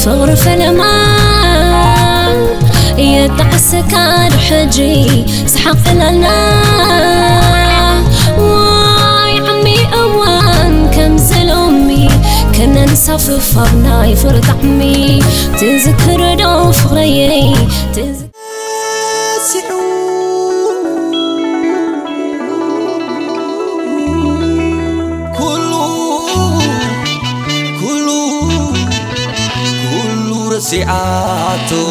فغر فلما يتعسكر حجي سحق لنا واي عمي أوان كم زلومي كنا نصفف فرناي فرد عمي تذكر دو فغريي كله رسعاته